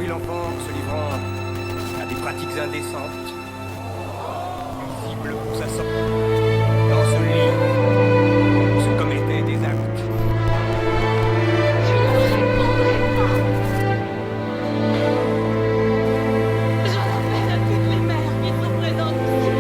Oui, l'enfant, se livrant à des pratiques indécentes, nuisibles pour sa santé. Dans ce lit, se commettaient des actes. Je ne répondrai pas. J'en appelle à toutes les mères qui sont présentes ici.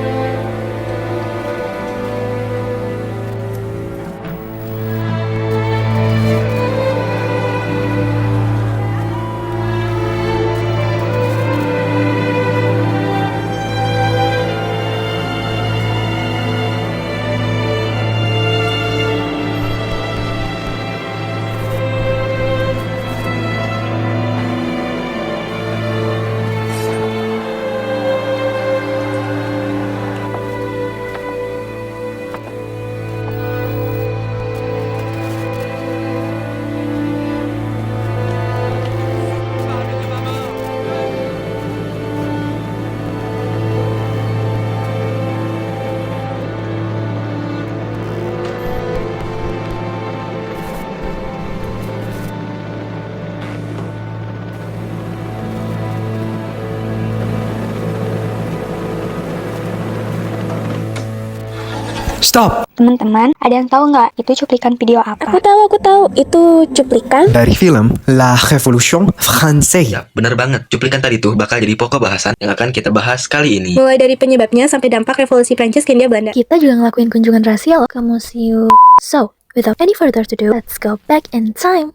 Stop! Teman-teman, ada yang tahu nggak itu cuplikan video apa? Aku tahu. Itu cuplikan Dari film La Révolution Française. Ya, benar banget. Cuplikan tadi tuh bakal jadi pokok bahasan yang akan kita bahas kali ini. mulai dari penyebabnya sampai dampak revolusi Prancis ke Hindia Belanda. Kita juga ngelakuin kunjungan rahasia loh ke museum. So, without any further ado, let's go back in time.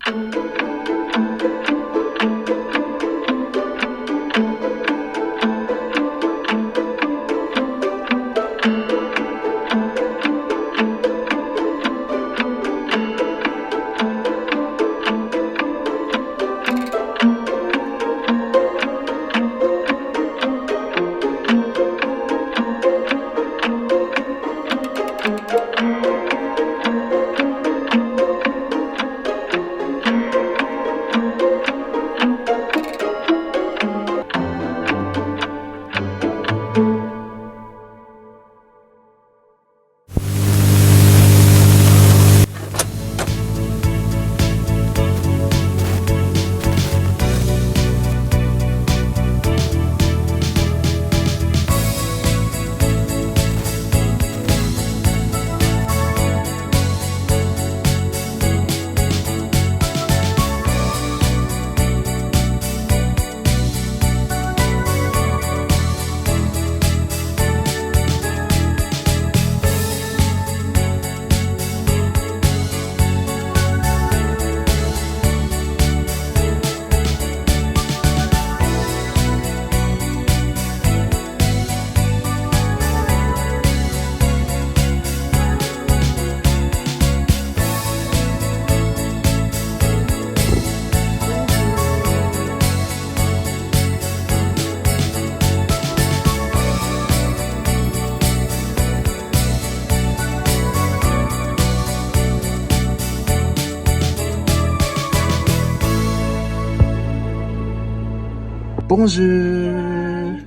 Bonjour.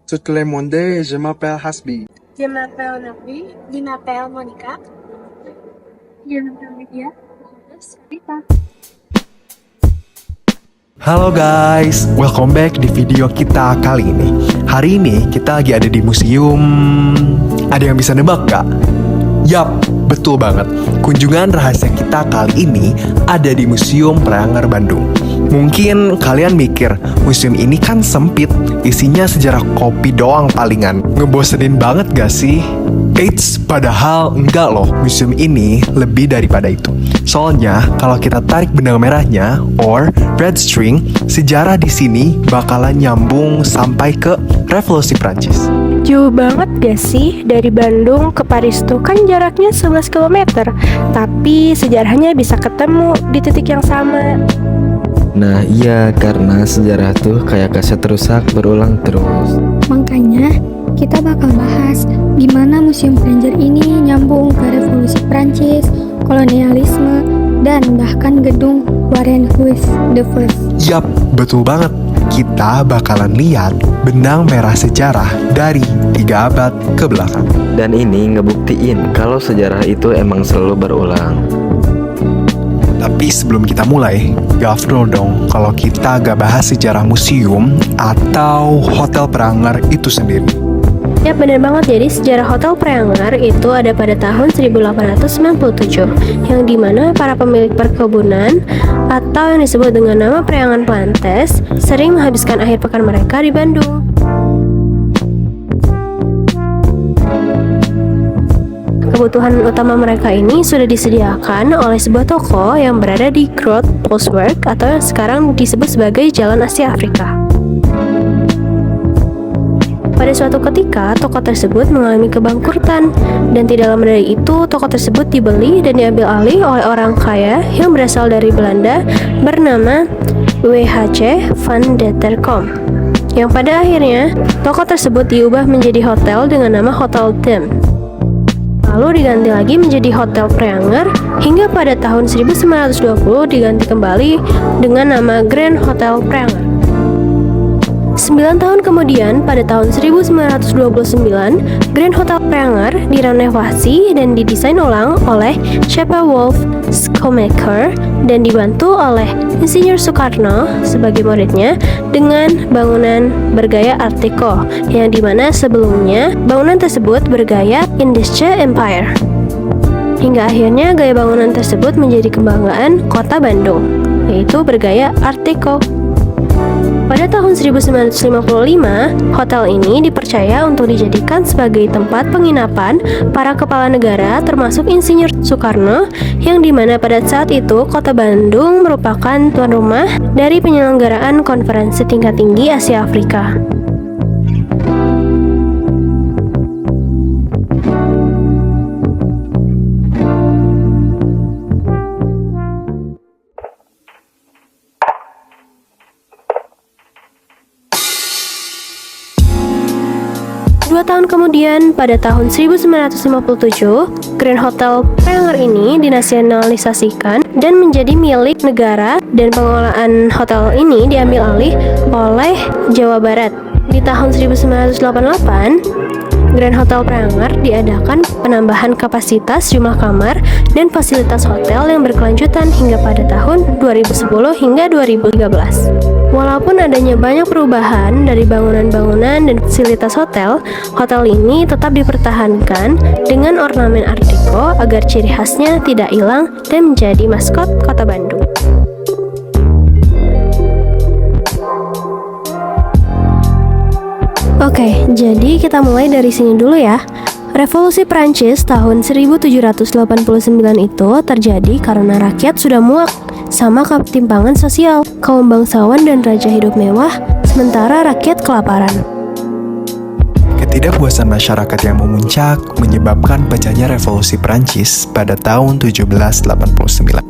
Tout le monde, je m'appelle Hasbi. Je m'appelle Nabi. Je m'appelle Monica. Je m'appelle Lydia. Halo guys, welcome back di video kita kali ini. Hari ini kita lagi ada di museum. Ada yang bisa nebak gak? Yap, betul banget. Kunjungan rahasia kita kali ini ada di Museum Pranger Bandung. Mungkin kalian mikir, museum ini kan sempit, isinya sejarah kopi doang palingan. Ngebosenin banget gak sih? Eits, padahal enggak loh, museum ini lebih daripada itu. Soalnya, kalau kita tarik benang merahnya, or red string, sejarah di sini bakalan nyambung sampai ke Revolusi Prancis. Jauh banget gak sih dari Bandung ke Paris tuh kan jaraknya 11 km. Tapi sejarahnya bisa ketemu di titik yang sama. Nah iya, karena sejarah tuh kayak kaset rusak berulang terus. Makanya kita bakal bahas gimana Museum Pranger ini nyambung ke Revolusi Prancis, kolonialisme, dan bahkan gedung Warren Huis the First. Yap, betul banget. Kita bakalan lihat benang merah sejarah dari 3 abad ke belakang. Dan ini ngebuktiin kalau sejarah itu emang selalu berulang. Tapi sebelum kita mulai, gafrol dong kalau kita gak bahas sejarah museum atau Hotel Preanger itu sendiri. Ya benar banget, jadi sejarah Hotel Preanger itu ada pada tahun 1897 yang dimana para pemilik perkebunan atau yang disebut dengan nama Preangan Plantes sering menghabiskan akhir pekan mereka di Bandung. Kebutuhan utama mereka ini sudah disediakan oleh sebuah toko yang berada di Groot Postwerk atau yang sekarang disebut sebagai Jalan Asia Afrika. Pada suatu ketika, toko tersebut mengalami kebangkrutan dan tidak lama dari itu, toko tersebut dibeli dan diambil alih oleh orang kaya yang berasal dari Belanda bernama W.H.C. van Deterkom. Yang pada akhirnya, toko tersebut diubah menjadi hotel dengan nama Hotel Dem. Lalu diganti lagi menjadi Hotel Preanger hingga pada tahun 1920 diganti kembali dengan nama Grand Hotel Preanger. 9 tahun kemudian, pada tahun 1929, Grand Hotel Preanger direnovasi dan didesain ulang oleh Chapel Wolf Schoonmaker dan dibantu oleh Insinyur Soekarno sebagai muridnya dengan bangunan bergaya Art Deco, yang dimana sebelumnya bangunan tersebut bergaya Indische Empire. Hingga akhirnya gaya bangunan tersebut menjadi kebanggaan kota Bandung, yaitu bergaya Art Deco. Pada tahun 1955, hotel ini dipercaya untuk dijadikan sebagai tempat penginapan para kepala negara termasuk Insinyur Soekarno, yang dimana pada saat itu kota Bandung merupakan tuan rumah dari penyelenggaraan konferensi tingkat tinggi Asia Afrika. Dua tahun kemudian, pada tahun 1957, Grand Hotel Preanger ini dinasionalisasikan dan menjadi milik negara dan pengelolaan hotel ini diambil alih oleh Jawa Barat. Di tahun 1988, Grand Hotel Preanger diadakan penambahan kapasitas jumlah kamar dan fasilitas hotel yang berkelanjutan hingga pada tahun 2010 hingga 2013. Walaupun adanya banyak perubahan dari bangunan-bangunan dan fasilitas hotel, hotel ini tetap dipertahankan dengan ornamen Art Deco agar ciri khasnya tidak hilang dan menjadi maskot kota Bandung. Oke, jadi kita mulai dari sini dulu ya. Revolusi Prancis tahun 1789 itu terjadi karena rakyat sudah muak sama ketimpangan sosial. Kaum bangsawan dan raja hidup mewah, sementara rakyat kelaparan. Ketidakpuasan masyarakat yang memuncak menyebabkan pecahnya revolusi Prancis pada tahun 1789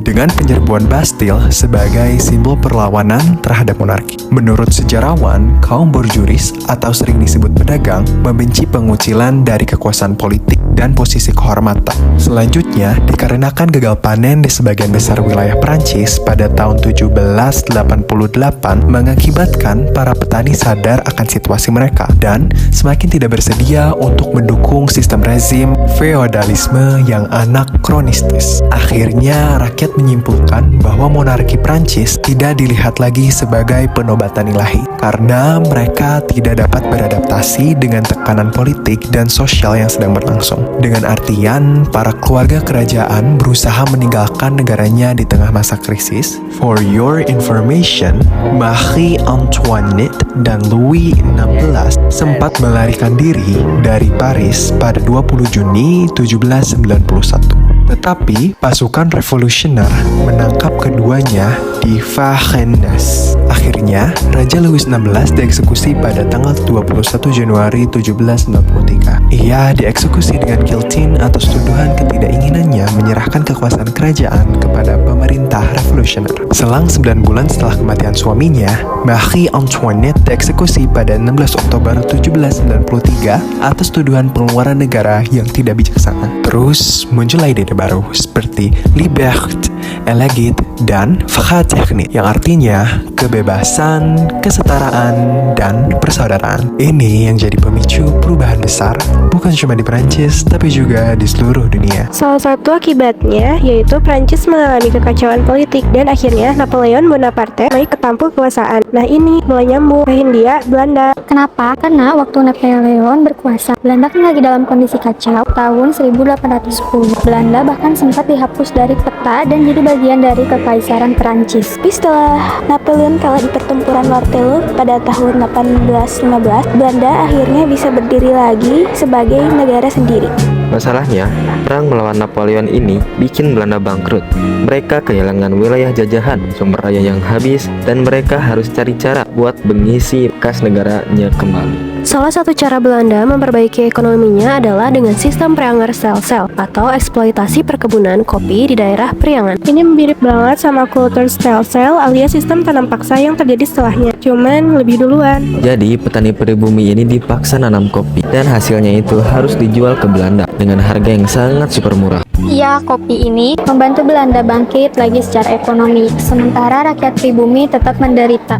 dengan penyerbuan Bastille sebagai simbol perlawanan terhadap monarki. Menurut sejarawan, kaum borjuris atau sering disebut pedagang membenci pengucilan dari kekuasaan politik dan posisi kehormatan. Selanjutnya, dikarenakan gagal panen di sebagian besar wilayah Prancis pada tahun 1788 mengakibatkan para petani sadar akan situasi mereka dan semakin tidak bersedia untuk mendukung sistem rezim feodalisme yang anakronistis. Akhirnya, rakyat menyimpulkan bahwa monarki Prancis tidak dilihat lagi sebagai penobatan ilahi karena mereka tidak dapat beradaptasi dengan tekanan politik dan sosial yang sedang berlangsung. Dengan artian, para keluarga kerajaan berusaha meninggalkan negaranya di tengah masa krisis. For your information, Marie Antoinette dan Louis XVI sempat melarikan diri dari Paris pada 20 Juni 1791. Tetapi pasukan revolusioner menangkap keduanya di Varennes. Akhirnya, Raja Louis XVI dieksekusi pada tanggal 21 Januari 1793. Ia dieksekusi dengan giltin atas tuduhan ketidakinginannya menyerahkan kekuasaan kerajaan kepada pemerintah revolusioner revolusioner. Selang 9 bulan setelah kematian suaminya, Marie Antoinette dieksekusi pada 16 Oktober 1793 atas tuduhan pengeluaran negara yang tidak bijaksana. Terus muncul ide baru seperti liberté, égalité, dan fraternité yang artinya kebebasan, kesetaraan, dan persaudaraan. Ini yang jadi pemicu perubahan besar, bukan cuma di Prancis, tapi juga di seluruh dunia. Salah satu akibatnya yaitu Prancis mengalami kekacauan politik dan akhirnya Napoleon Bonaparte naik ke tampuk kekuasaan. Nah ini mulai nyambung ke Hindia, Belanda. Kenapa? Karena waktu Napoleon berkuasa, Belanda kan lagi dalam kondisi kacau. Tahun 1810, Belanda bahkan sempat dihapus dari peta dan jadi bagian dari Kekaisaran Perancis. Tapi setelah Napoleon kalah di pertempuran Waterloo pada tahun 1815, Belanda akhirnya bisa berdiri lagi sebagai negara sendiri. Masalahnya, perang melawan Napoleon ini bikin Belanda bangkrut. Mereka kehilangan wilayah jajahan, sumber daya yang habis, dan mereka harus cari cara buat mengisi kas negaranya kembali. Salah satu cara Belanda memperbaiki ekonominya adalah dengan sistem Pranger Stelsel atau eksploitasi perkebunan kopi di daerah Priangan. Ini mirip banget sama kultur Stelsel alias sistem tanam paksa yang terjadi setelahnya, cuman lebih duluan. Jadi petani pribumi ini dipaksa nanam kopi dan hasilnya itu harus dijual ke Belanda dengan harga yang sangat super murah. Ya, kopi ini membantu Belanda bangkit lagi secara ekonomi, sementara rakyat pribumi tetap menderita.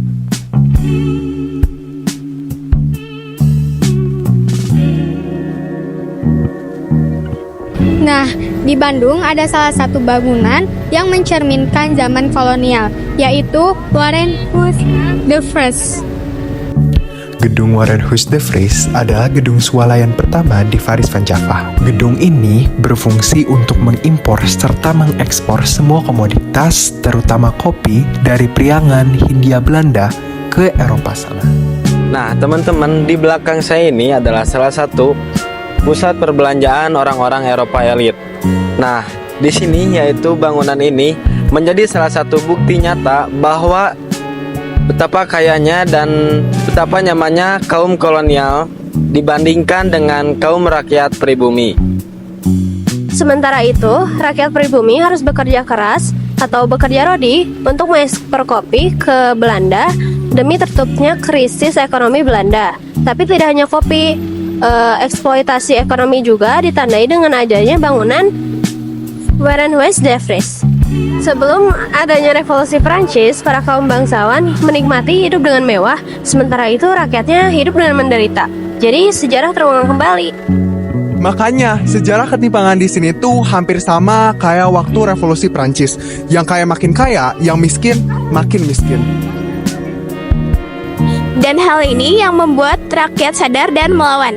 Nah, di Bandung ada salah satu bangunan yang mencerminkan zaman kolonial, yaitu Warenhuis de Vries. Gedung Warenhuis de Vries adalah gedung swalayan pertama di Varis van Java. Gedung ini berfungsi untuk mengimpor serta mengekspor semua komoditas, terutama kopi, dari Priangan, Hindia Belanda ke Eropa sana. Nah, teman-teman, di belakang saya ini adalah salah satu pusat perbelanjaan orang-orang Eropa elit. Nah, di sini yaitu bangunan ini menjadi salah satu bukti nyata bahwa betapa kayanya dan betapa nyamannya kaum kolonial dibandingkan dengan kaum rakyat pribumi. Sementara itu, rakyat pribumi harus bekerja keras atau bekerja rodi untuk mengekspor kopi ke Belanda demi tertutupnya krisis ekonomi Belanda. Tapi tidak hanya kopi, eksploitasi ekonomi juga ditandai dengan adanya bangunan Warenhuis de Vries. Sebelum adanya revolusi Prancis, para kaum bangsawan menikmati hidup dengan mewah, sementara itu rakyatnya hidup dengan menderita. Jadi sejarah terulang kembali. Makanya sejarah ketimpangan di sini tuh hampir sama kayak waktu revolusi Prancis. Yang kaya makin kaya, yang miskin makin miskin. Dan hal ini yang membuat rakyat sadar dan melawan.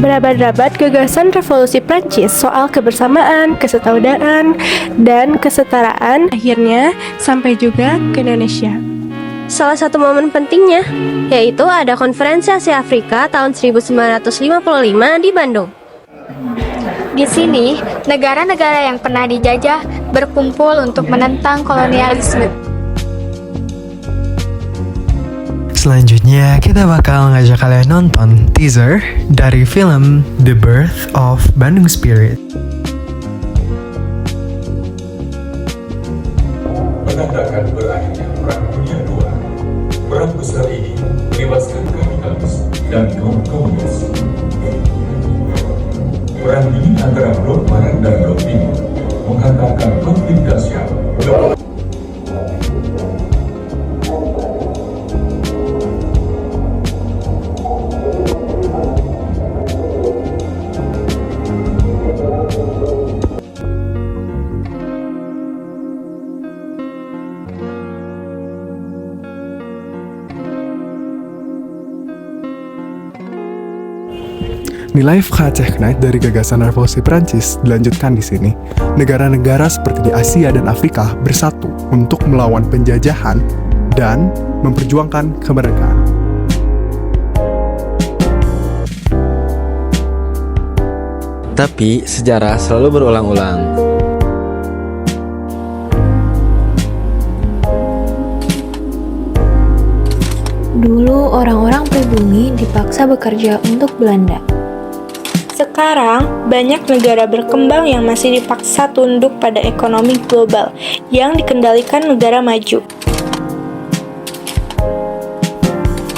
Berabad-abad gagasan revolusi Prancis soal kebersamaan, kesetaudaraan, dan kesetaraan akhirnya sampai juga ke Indonesia. Salah satu momen pentingnya yaitu ada Konferensi Asia Afrika tahun 1955 di Bandung. Di sini, negara-negara yang pernah dijajah berkumpul untuk menentang kolonialisme. Selanjutnya kita bakal ngajak kalian nonton teaser dari film The Birth of Bandung Spirit. Menandakan berakhirnya Perang Dunia II, perang besar ini menewaskan kapitalis dan kaum komunis. Perang dingin antara blok barat dan blok timur menghantarkan konflik dahsyat. Nilai Fraternité dari gagasan revolusi Prancis dilanjutkan di sini. Negara-negara seperti di Asia dan Afrika bersatu untuk melawan penjajahan dan memperjuangkan kemerdekaan. Tapi sejarah selalu berulang-ulang. Dulu orang-orang pribumi dipaksa bekerja untuk Belanda. Sekarang, banyak negara berkembang yang masih dipaksa tunduk pada ekonomi global yang dikendalikan negara maju.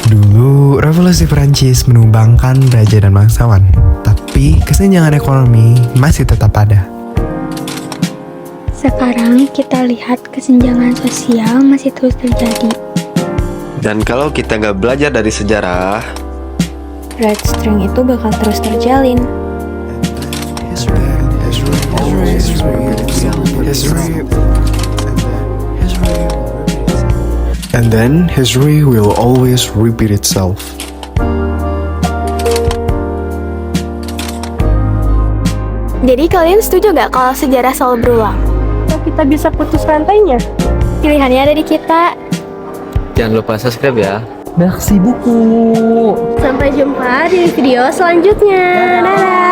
Dulu, revolusi Perancis menumbangkan raja dan bangsawan, tapi kesenjangan ekonomi masih tetap ada. Sekarang kita lihat kesenjangan sosial masih terus terjadi. Dan kalau kita nggak belajar dari sejarah, Red string itu bakal terus terjalin. And then history will always repeat itself. Jadi kalian setuju gak kalau sejarah selalu berulang? Kalau kita bisa putus rantainya. Pilihannya ada di kita. Jangan lupa subscribe ya. Merci buku. Sampai jumpa di video selanjutnya. Dadah.